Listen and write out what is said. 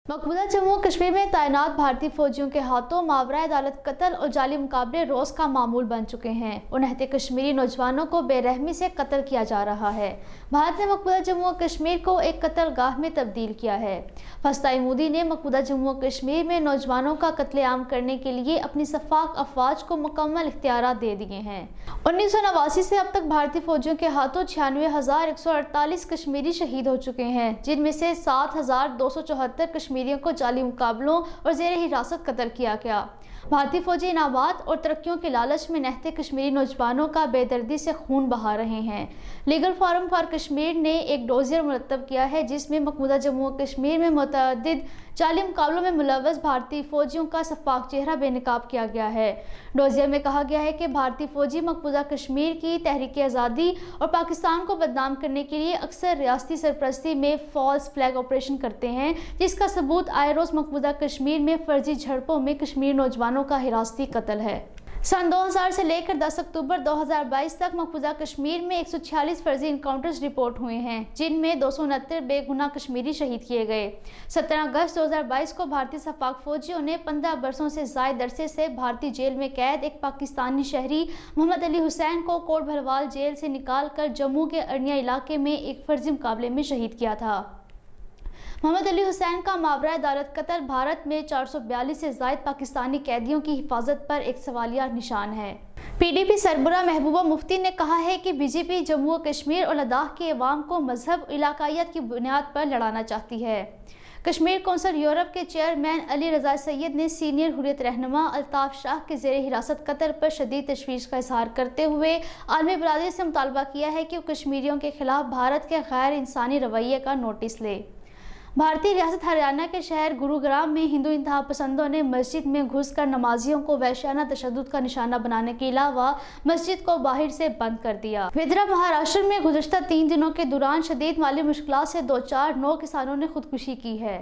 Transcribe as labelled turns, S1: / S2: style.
S1: मकबूजा जम्मू और कश्मीर में तैनात भारतीय फौजियों के हाथों मावरा अदालत कत्ल और जाली मुकाबले रोज का मामूल बन चुके हैं। 69 कश्मीरी नौजवानों को बेरहमी से कत्ल किया जा रहा है। भारत ने मकबूजा जम्मू और कश्मीर को एक कत्ल गाह में तब्दील किया है। फस्ताई मोदी ने मकबूजा जम्मू और कश्मीर में नौजवानों का कत्लेआम करने के लिए अपनी सफाक अफवाज को मुकम्मल इख्तियारात दे दिए हैं। 1989 से अब तक भारतीय फौजियों के हाथों 96,148 कश्मीरी शहीद हो चुके हैं, जिनमें से 7,274 कश्मीरियों को जाली मुकाबलों और जेर हिरासत कत्ल किया गया। भारतीय फौजी इनामात और तरक्कियों के लालच में नहते कश्मीरी नौजवानों का बेदर्दी से खून बहा रहे हैं। लीगल फोरम फॉर कश्मीर ने एक डोजियर मुरतब किया है, जिसमें मकबूजा जम्मू और कश्मीर में मुतअद्दिद जाली मुकाबलों में मुलव्वस भारतीय फौजियों का शफाफ चेहरा बेनकाब किया गया है। डोजियर में कहा गया है कि भारतीय फौजी मकबूजा कश्मीर की तहरीक आज़ादी और पाकिस्तान को बदनाम करने के लिए अक्सर रियासती सरपरस्ती में फॉल्स फ्लैग ऑपरेशन करते हैं, जिसका सबूत आए रोज़ मकबूजा कश्मीर में फर्जी झड़पों में कश्मीरी नौजवानों का हिरासती कत्ल है। सन 2000 से लेकर 10 अक्टूबर 2022 तक मकबूजा कश्मीर में 146 फर्जी इनकाउंटर्स रिपोर्ट हुए हैं, जिनमें 269 बेगुनाह कश्मीरी शहीद किए गए। 17 अगस्त 2022 को भारतीय सफाक फौजियों ने 15 बरसों से जायद अरसे से भारतीय जेल में कैद एक पाकिस्तानी शहरी मोहम्मद अली हुसैन को कोट भलवाल जेल से निकाल कर जम्मू के अरनिया इलाके में एक फर्जी मुकाबले में शहीद किया था। मोहम्मद अली हुसैन का मावरा अदालत कत्ल भारत में 442 से जायद पाकिस्तानी कैदियों की हिफाजत पर एक सवालिया निशान है। पीडीपी सरबराह महबूबा मुफ्ती ने कहा है कि बीजेपी जम्मू और कश्मीर और लद्दाख के अवाम को मजहब इलाकायत की बुनियाद पर लड़ाना चाहती है। कश्मीर कौंसिल यूरोप के चेयरमैन अली रजा सैयद ने सीनियर हुर्रियत रहनुमा अल्ताफ शाह के जेर हिरासत कत्ल पर शदीद तशवीश का इजहार करते हुए आलमी बरादरी से मुतालबा किया है कि वो कश्मीरियों के खिलाफ भारत के गैर इंसानी रवैये का नोटिस ले। भारतीय रियासत हरियाणा के शहर गुरुग्राम में हिंदू इंतहा पसंदों ने मस्जिद में घुसकर नमाजियों को वहशियाना तशद्दुद का निशाना बनाने के अलावा मस्जिद को बाहर से बंद कर दिया। विदर्भा महाराष्ट्र में गुज़श्ता 3 दिनों के दौरान शदीद माली मुश्किलात से 9 किसानों ने खुदकुशी की है।